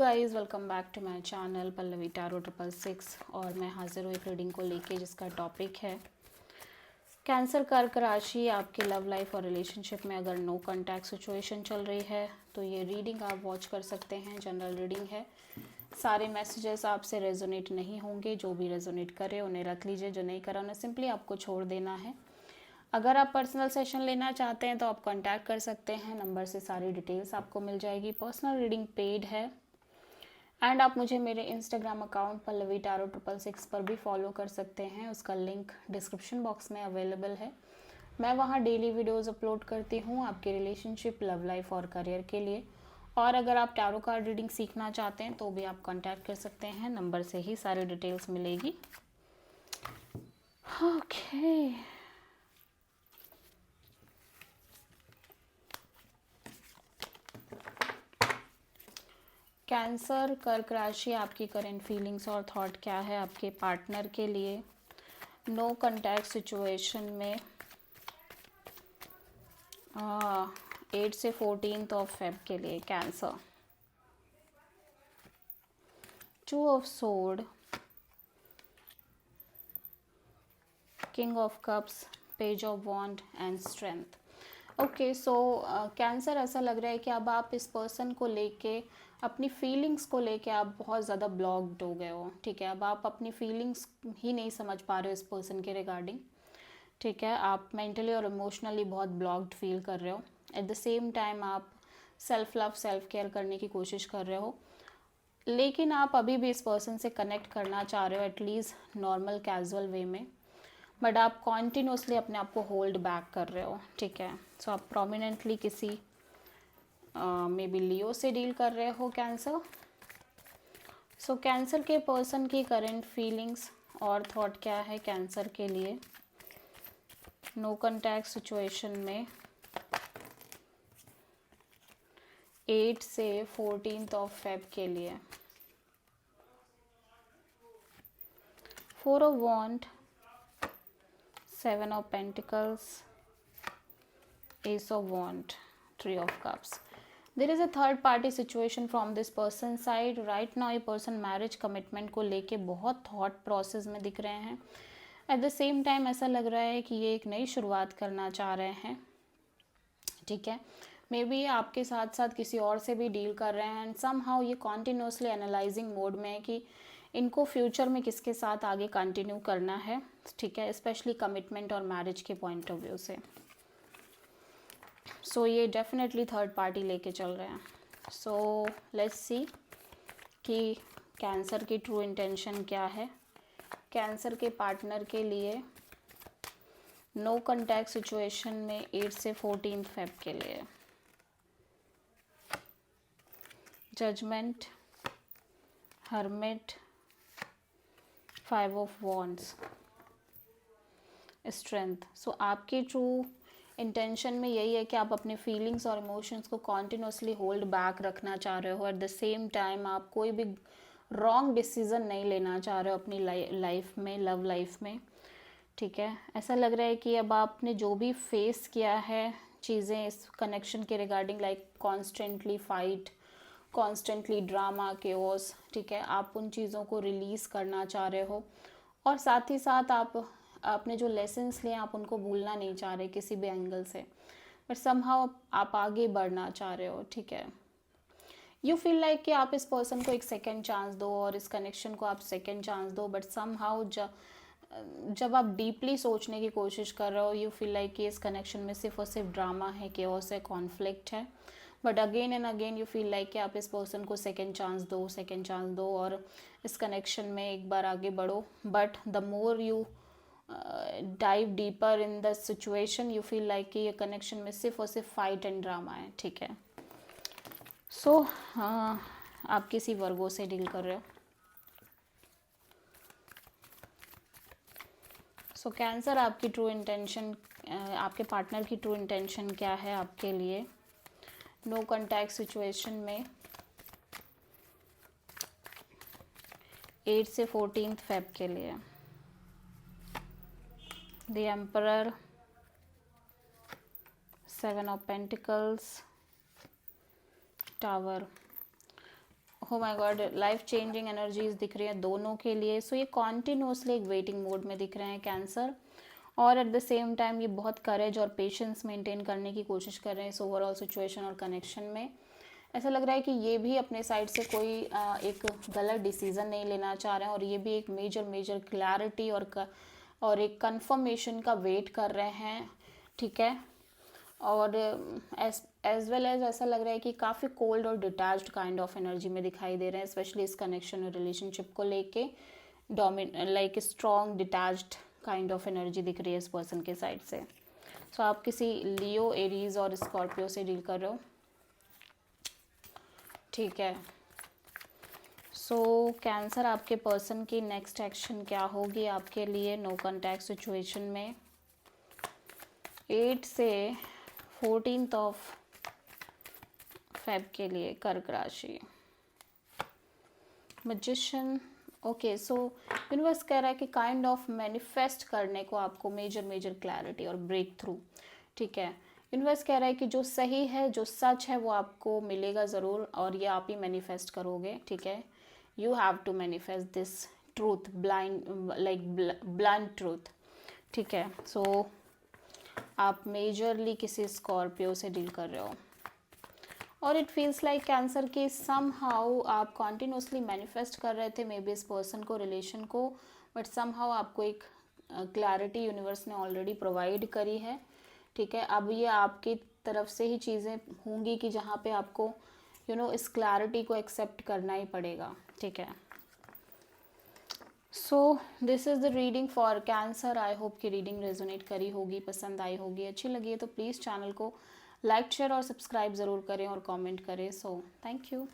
Guys welcome back to my channel Pallavi tarot 666 और मैं हाजिर हूँ एक रीडिंग को लेके जिसका टॉपिक है कैंसर कर्क राशि। आपके लव लाइफ और रिलेशनशिप में अगर नो कांटेक्ट सिचुएशन चल रही है तो ये रीडिंग आप वॉच कर सकते हैं। जनरल रीडिंग है, सारे मैसेजेस आपसे रेजोनेट नहीं होंगे। जो भी रेजोनेट करे उन्हें रख लीजिए, जो नहीं करा उन्हें सिंपली आपको छोड़ देना है। अगर आप पर्सनल सेशन लेना चाहते हैं तो आप कांटेक्ट कर सकते हैं, नंबर से सारी डिटेल्स आपको मिल जाएगी। पर्सनल रीडिंग पेड है एंड आप मुझे मेरे इंस्टाग्राम अकाउंट पल्लवी टैरो 666 पर भी फॉलो कर सकते हैं। उसका लिंक डिस्क्रिप्शन बॉक्स में अवेलेबल है। मैं वहाँ डेली वीडियोस अपलोड करती हूँ आपके रिलेशनशिप, लव लाइफ और करियर के लिए। और अगर आप टैरो कार्ड रीडिंग सीखना चाहते हैं तो भी आप कांटेक्ट कर सकते हैं, नंबर से ही सारी डिटेल्स मिलेगी। ओके कैंसर कर्क राशि, आपकी करंट फीलिंग्स और थॉट क्या है आपके पार्टनर के लिए नो कांटेक्ट सिचुएशन में 8 से 14 ऑफ फेब के लिए। Cancer, 2 of sword, king of cups, page of wand and strength. Okay so cancer, ऐसा लग रहा है कि अब आप इस पर्सन को लेके, अपनी फीलिंग्स को लेके आप बहुत ज़्यादा ब्लॉक्ड हो गए हो। ठीक है, अब आप अपनी फीलिंग्स ही नहीं समझ पा रहे हो इस पर्सन के रिगार्डिंग। ठीक है, आप मेंटली और इमोशनली बहुत ब्लॉक्ड फील कर रहे हो। एट द सेम टाइम आप सेल्फ लव, सेल्फ केयर करने की कोशिश कर रहे हो, लेकिन आप अभी भी इस पर्सन से कनेक्ट करना चाह रहे हो एटलीस्ट नॉर्मल कैजुअल वे में, बट आप कॉन्टिन्यूसली अपने आप को होल्ड बैक कर रहे हो। ठीक है, सो आप प्रोमिनेंटली किसी मे बी लियो से डील कर रहे हो कैंसर। सो कैंसर के पर्सन की करंट फीलिंग्स और थॉट क्या है कैंसर के लिए नो कांटेक्ट सिचुएशन में 8 से 14 ऑफ फेब के लिए। 4 of wand, 7 of pentacles, ace of wand, 3 of cups. There is a third party situation from this person side. Right now ये पर्सन मैरिज कमिटमेंट को लेके बहुत थॉट प्रोसेस में दिख रहे हैं। एट द सेम टाइम ऐसा लग रहा है कि ये एक नई शुरुआत करना चाह रहे हैं। ठीक है, मे बी आपके साथ साथ किसी और से भी डील कर रहे हैं एंड सम हाउ ये कॉन्टिन्यूसली एनालाइजिंग मोड में है कि इनको फ्यूचर में किसके साथ आगे कंटिन्यू करना है। ठीक है, स्पेशली कमिटमेंट और मैरिज के पॉइंट ऑफ व्यू से। सो ये डेफिनेटली थर्ड पार्टी लेके चल रहे हैं। सो लेट्स सी कि कैंसर की ट्रू इंटेंशन क्या है कैंसर के पार्टनर के लिए नो कांटेक्ट सिचुएशन में 8 से 14 फेब के लिए। Judgement, hermit, 5 of wands, strength. So आपकी ट्रू इंटेंशन में यही है कि आप अपने फीलिंग्स और इमोशंस को कॉन्टिन्यूसली होल्ड बैक रखना चाह रहे हो। एट द सेम टाइम आप कोई भी रॉन्ग डिसीज़न नहीं लेना चाह रहे हो अपनी लाइफ में, लव लाइफ में। ठीक है, ऐसा लग रहा है कि अब आपने जो भी फेस किया है चीज़ें इस कनेक्शन के regarding, like constantly fight, constantly drama, chaos. ठीक है, आप उन चीज़ों को रिलीज़ करना चाह रहे हो और साथ ही साथ आप आपने जो लेसन्स लिए आप उनको भूलना नहीं चाह रहे किसी भी एंगल से, बट समहाउ आप आगे बढ़ना चाह रहे हो। ठीक है, यू फील लाइक कि आप इस पर्सन को एक सेकेंड चांस दो और इस कनेक्शन को आप सेकेंड चांस दो, बट समहाउ जब आप डीपली सोचने की कोशिश कर रहे हो यू फील लाइक कि इस कनेक्शन में सिर्फ और सिर्फ ड्रामा है, केओस है, कॉन्फ्लिक्ट है। But again and again you feel like कि आप इस पर्सन को सेकेंड चांस दो और इस कनेक्शन में एक बार आगे बढ़ो। But the more you dive deeper in the situation you feel like कि ये कनेक्शन में सिर्फ और सिर्फ फाइट एंड ड्रामा है। ठीक है, सो आप किसी वर्गों से डील कर रहे हो। सो कैंसर, आपकी ट्रू इंटेंशन, आपके पार्टनर की ट्रू इंटेंशन क्या है आपके लिए नो कांटेक्ट सिचुएशन में 8 से 14 फेब के लिए। The emperor, 7 of pentacles, tower, oh my god, life changing energies दिख रही है दोनों के लिए। सो ये कॉन्टिन्यूसली एक वेटिंग मोड में दिख रहे हैं कैंसर, और एट द सेम टाइम ये बहुत करेज और पेशेंस मेंटेन करने की कोशिश कर रहे हैं इस ओवरऑल सिचुएशन और कनेक्शन में। ऐसा लग रहा है कि ये भी अपने साइड से कोई एक गलत डिसीज़न नहीं लेना चाह रहे हैं, और ये भी एक मेजर क्लैरिटी और एक कंफर्मेशन का वेट कर रहे हैं, ठीक है। और एज वेल एज ऐसा लग रहा है कि काफ़ी कोल्ड और डिटैच्ड काइंड ऑफ एनर्जी में दिखाई दे रहे हैं, स्पेशली इस कनेक्शन और रिलेशनशिप को लेके like strong detached kind of energy दिख रही है इस पर्सन के साइड से। सो आप किसी लियो, एरीज और स्कॉर्पियो से डील कर रहे हो, ठीक है। सो कैंसर, आपके पर्सन की नेक्स्ट एक्शन क्या होगी आपके लिए नो कॉन्टैक्ट सिचुएशन में 8 से 14 ऑफ फेब के लिए, कर्क राशि, मैजिशियन। ओके, सो यूनिवर्स कह रहा है कि काइंड ऑफ मैनिफेस्ट करने को आपको मेजर क्लैरिटी और ब्रेक थ्रू, ठीक है। यूनिवर्स कह रहा है कि जो सही है, जो सच है, वो आपको मिलेगा ज़रूर, और ये आप ही मैनिफेस्ट करोगे, ठीक है। You have to manifest this truth, blind truth, ठीक है। सो आप मेजरली किसी स्कॉर्पियो से डील कर रहे हो, और इट फील्स लाइक कैंसर के सम हाउ आप कॉन्टिन्यूसली मैनिफेस्ट कर रहे थे मे बी इस पर्सन को, रिलेशन को, बट सम हाउ आपको एक क्लैरिटी यूनिवर्स ने ऑलरेडी प्रोवाइड करी है, ठीक है। अब ये आपकी तरफ से ही चीज़ें होंगी कि जहाँ पे आपको इस क्लैरिटी को एक्सेप्ट करना ही पड़ेगा, ठीक है। So this is the reading for cancer. I hope कि रीडिंग रेजोनेट करी होगी, पसंद आई होगी, अच्छी लगी है तो प्लीज़ चैनल को लाइक, शेयर और सब्सक्राइब ज़रूर करें और कमेंट करें। So thank you.